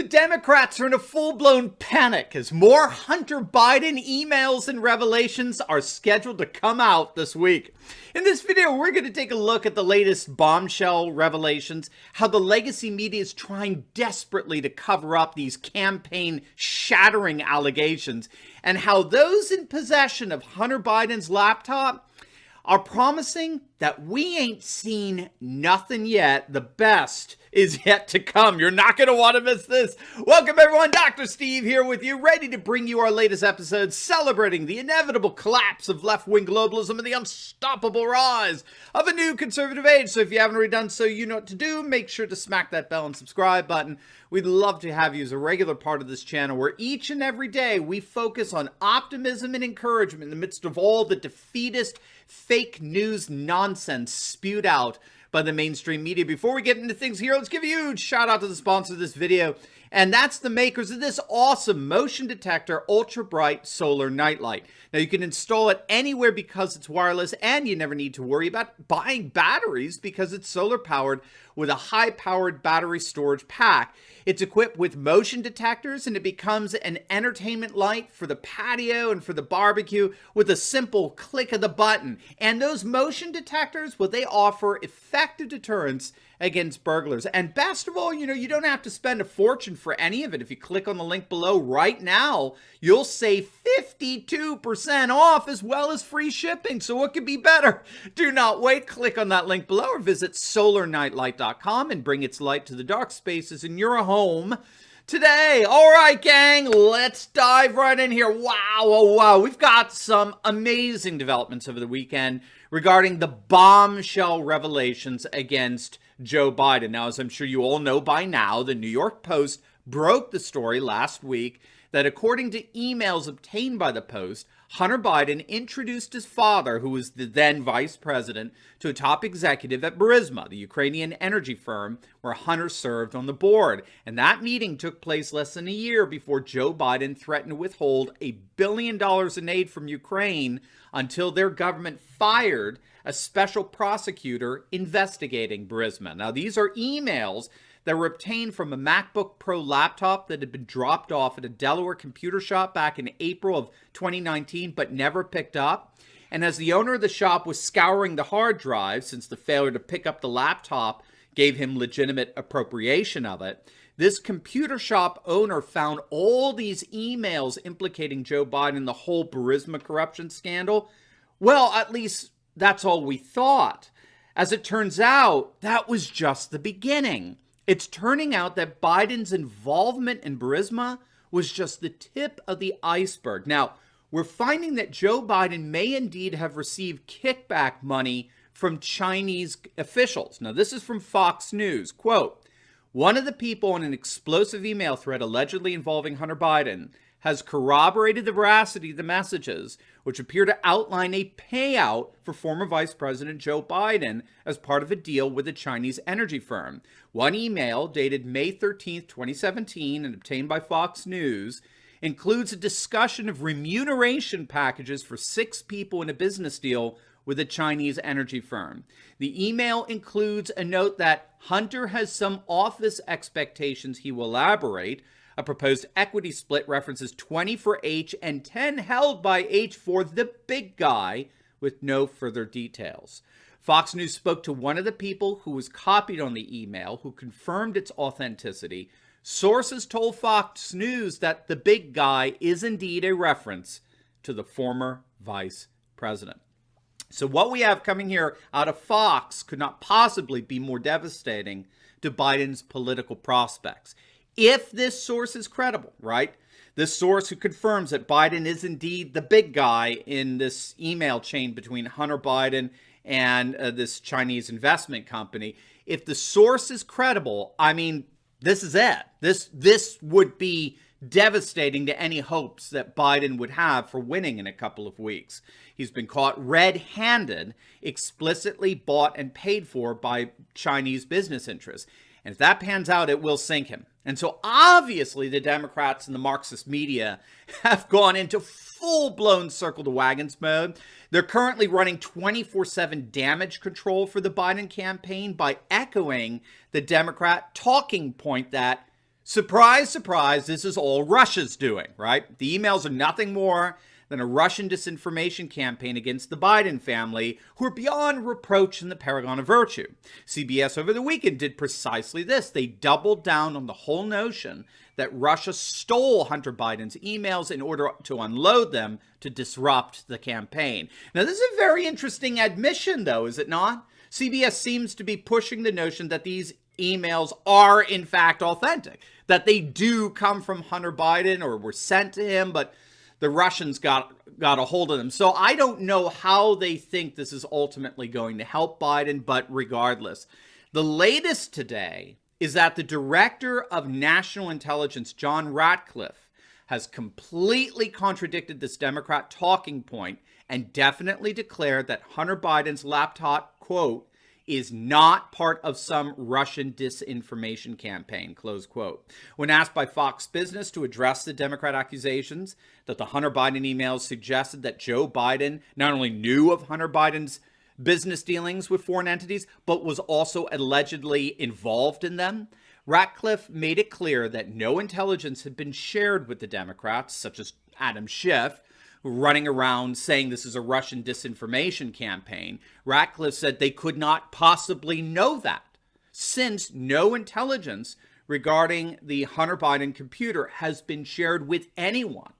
The Democrats are in a full-blown panic as more Hunter Biden emails and revelations are scheduled to come out this week. In this video, we're going to take a look at the latest bombshell revelations, how the legacy media is trying desperately to cover up these campaign-shattering allegations, and how those in possession of Hunter Biden's laptop are promising that we ain't seen nothing yet. The best is yet to come. You're not going to want to miss this. Welcome everyone, Dr. Steve here with you, ready to bring you our latest episode celebrating the inevitable collapse of left-wing globalism and the unstoppable rise of a new conservative age. So if you haven't already done so, you know what to do. Make sure to smack that bell and subscribe button. We'd love to have you as a regular part of this channel where each and every day we focus on optimism and encouragement in the midst of all the defeatist fake news nonsense spewed out by the mainstream media. Before we get into things here, let's give a huge shout out to the sponsor of this video, and that's the makers of this awesome motion detector ultra bright solar nightlight. Now you can install it anywhere because it's wireless, and you never need to worry about buying batteries because it's solar powered with a high powered battery storage pack. It's equipped with motion detectors, and it becomes an entertainment light for the patio and for the barbecue with a simple click of the button. And those motion detectors, well, they offer effective deterrence against burglars. And best of all, you don't have to spend a fortune for any of it. If you click on the link below right now, you'll save 52% off as well as free shipping. So what could be better? Do not wait. Click on that link below or visit solarnightlight.com and bring its light to the dark spaces in your home today. All right, gang, let's dive right in here. Wow, oh wow. We've got some amazing developments over the weekend regarding the bombshell revelations against Joe Biden. Now, as I'm sure you all know by now, the New York Post broke the story last week that according to emails obtained by the Post, Hunter Biden introduced his father, who was the then vice president, to a top executive at Burisma, the Ukrainian energy firm where Hunter served on the board. And that meeting took place less than a year before Joe Biden threatened to withhold $1 billion in aid from Ukraine until their government fired a special prosecutor investigating Burisma. Now, these are emails that were obtained from a MacBook Pro laptop that had been dropped off at a Delaware computer shop back in April of 2019, but never picked up. And as the owner of the shop was scouring the hard drive, since the failure to pick up the laptop gave him legitimate appropriation of it, this computer shop owner found all these emails implicating Joe Biden in the whole Burisma corruption scandal. Well, at least that's all we thought. As it turns out, that was just the beginning. It's turning out that Biden's involvement in Burisma was just the tip of the iceberg. Now, we're finding that Joe Biden may indeed have received kickback money from Chinese officials. Now, this is from Fox News. Quote, one of the people in an explosive email thread allegedly involving Hunter Biden has corroborated the veracity of the messages, which appear to outline a payout for former Vice President Joe Biden as part of a deal with a Chinese energy firm. One email, dated May 13th, 2017, and obtained by Fox News, includes a discussion of remuneration packages for 6 people in a business deal with a Chinese energy firm. The email includes a note that Hunter has some office expectations he will elaborate. A proposed equity split references 20 for H and 10 held by H for the big guy, with no further details. Fox News spoke to one of the people who was copied on the email, who confirmed its authenticity. Sources told Fox News that the big guy is indeed a reference to the former vice president. So what we have coming here out of Fox could not possibly be more devastating to Biden's political prospects. If this source is credible, right? This source who confirms that Biden is indeed the big guy in this email chain between Hunter Biden and this Chinese investment company. If the source is credible, I mean, this is it. This would be devastating to any hopes that Biden would have for winning in a couple of weeks. He's been caught red-handed, explicitly bought and paid for by Chinese business interests. And if that pans out, it will sink him. And so obviously the Democrats and the Marxist media have gone into full-blown circle the wagons mode. They're currently running 24/7 damage control for the Biden campaign by echoing the Democrat talking point that Surprise, surprise, this is all Russia's doing, right? The emails are nothing more than a Russian disinformation campaign against the Biden family, who are beyond reproach in the paragon of virtue. CBS over the weekend did precisely this. They doubled down on the whole notion that Russia stole Hunter Biden's emails in order to unload them to disrupt the campaign. Now, this is a very interesting admission, though, is it not? CBS seems to be pushing the notion that these emails are, in fact, authentic, that they do come from Hunter Biden or were sent to him, but the Russians got a hold of them. So I don't know how they think this is ultimately going to help Biden, but regardless. The latest today is that the director of national intelligence, John Ratcliffe, has completely contradicted this Democrat talking point and definitely declared that Hunter Biden's laptop, quote, is not part of some Russian disinformation campaign, close quote. When asked by Fox Business to address the Democrat accusations that the Hunter Biden emails suggested that Joe Biden not only knew of Hunter Biden's business dealings with foreign entities, but was also allegedly involved in them, Ratcliffe made it clear that no intelligence had been shared with the Democrats, such as Adam Schiff, running around saying this is a Russian disinformation campaign. Ratcliffe said they could not possibly know that, since no intelligence regarding the Hunter Biden computer has been shared with anyone.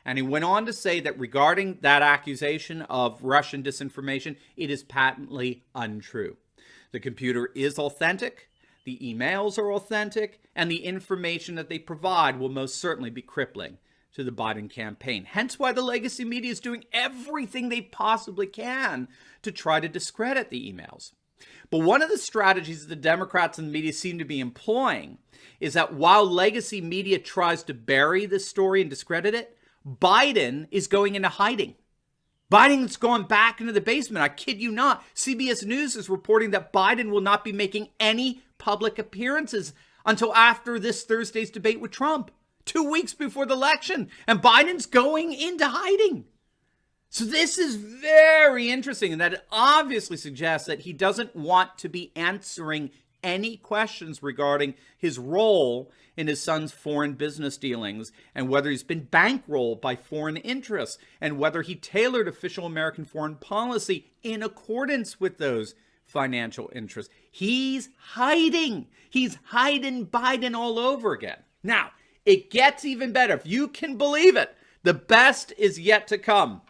And he went on to say that regarding that accusation of Russian disinformation, it is patently untrue. The computer is authentic, the emails are authentic, and the information that they provide will most certainly be crippling to the Biden campaign. Hence why the legacy media is doing everything they possibly can to try to discredit the emails. But one of the strategies the Democrats and the media seem to be employing is that while legacy media tries to bury this story and discredit it, Biden is going into hiding. Biden's gone back into the basement. I kid you not. CBS News is reporting that Biden will not be making any public appearances until after this Thursday's debate with Trump, 2 weeks before the election, and Biden's going into hiding. So this is very interesting, and that obviously suggests that he doesn't want to be answering any questions regarding his role in his son's foreign business dealings and whether he's been bankrolled by foreign interests and whether he tailored official American foreign policy in accordance with those financial interests. He's hiding. He's hiding Biden all over again. Now, it gets even better. If you can believe it, the best is yet to come.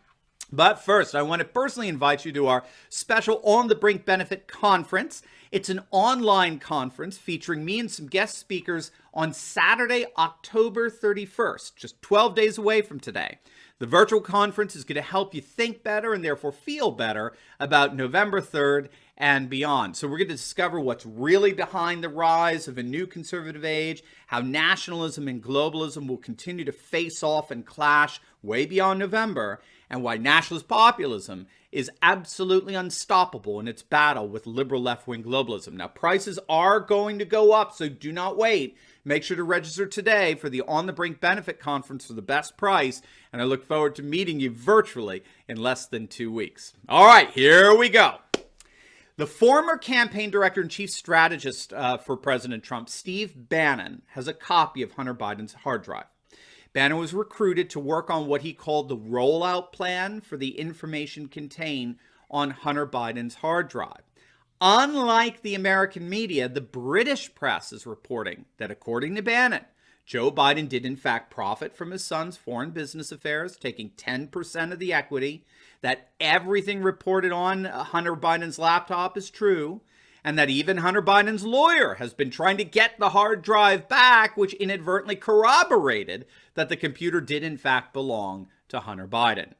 But first, I want to personally invite you to our special On the Brink Benefit Conference. It's an online conference featuring me and some guest speakers on Saturday, October 31st, just 12 days away from today. The virtual conference is going to help you think better and therefore feel better about November 3rd and beyond. So we're going to discover what's really behind the rise of a new conservative age, how nationalism and globalism will continue to face off and clash way beyond November, and why nationalist populism is absolutely unstoppable in its battle with liberal left-wing globalism. Now, prices are going to go up, so do not wait. Make sure to register today for the On the Brink Benefit Conference for the best price, and I look forward to meeting you virtually in less than 2 weeks. All right, here we go. The former campaign director and chief strategist for President Trump, Steve Bannon, has a copy of Hunter Biden's hard drive. Bannon was recruited to work on what he called the rollout plan for the information contained on Hunter Biden's hard drive. Unlike the American media, the British press is reporting that, according to Bannon, Joe Biden did in fact profit from his son's foreign business affairs, taking 10% of the equity, that everything reported on Hunter Biden's laptop is true, and that even Hunter Biden's lawyer has been trying to get the hard drive back, which inadvertently corroborated that the computer did in fact belong to Hunter Biden.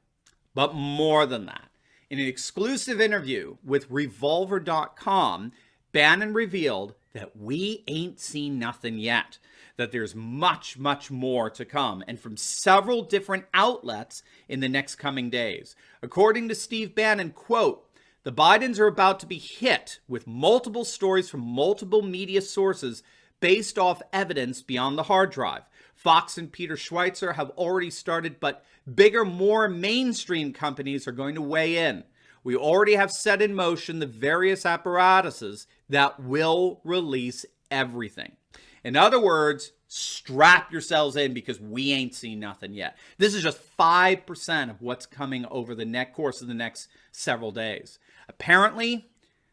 But more than that, in an exclusive interview with Revolver.com, Bannon revealed that we ain't seen nothing yet, that there's much, much more to come, and from several different outlets in the next coming days. According to Steve Bannon, quote, "The Bidens are about to be hit with multiple stories from multiple media sources based off evidence beyond the hard drive. Fox and Peter Schweitzer have already started, but bigger, more mainstream companies are going to weigh in. We already have set in motion the various apparatuses that will release everything." In other words, Strap yourselves in because we ain't seen nothing yet. This is just 5% of what's coming over the course of the next several days. Apparently,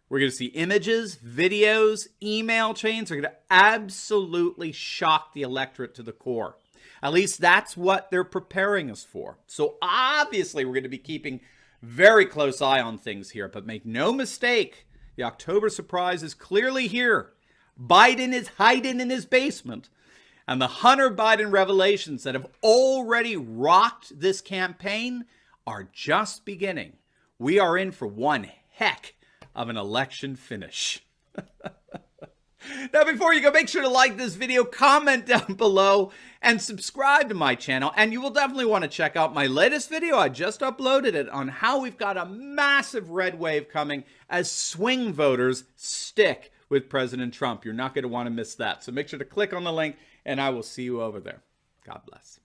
we're going to see images, videos, email chains are going to absolutely shock the electorate to the core. At least that's what they're preparing us for. So obviously, we're going to be keeping very close eye on things here. But make no mistake, the October surprise is clearly here. Biden is hiding in his basement. And the Hunter Biden revelations that have already rocked this campaign are just beginning. We are in for one heck of an election finish. Now, before you go, make sure to like this video, comment down below, and subscribe to my channel. And you will definitely want to check out my latest video. I just uploaded it on how we've got a massive red wave coming as swing voters stick with President Trump. You're not going to want to miss that. So make sure to click on the link, and I will see you over there. God bless.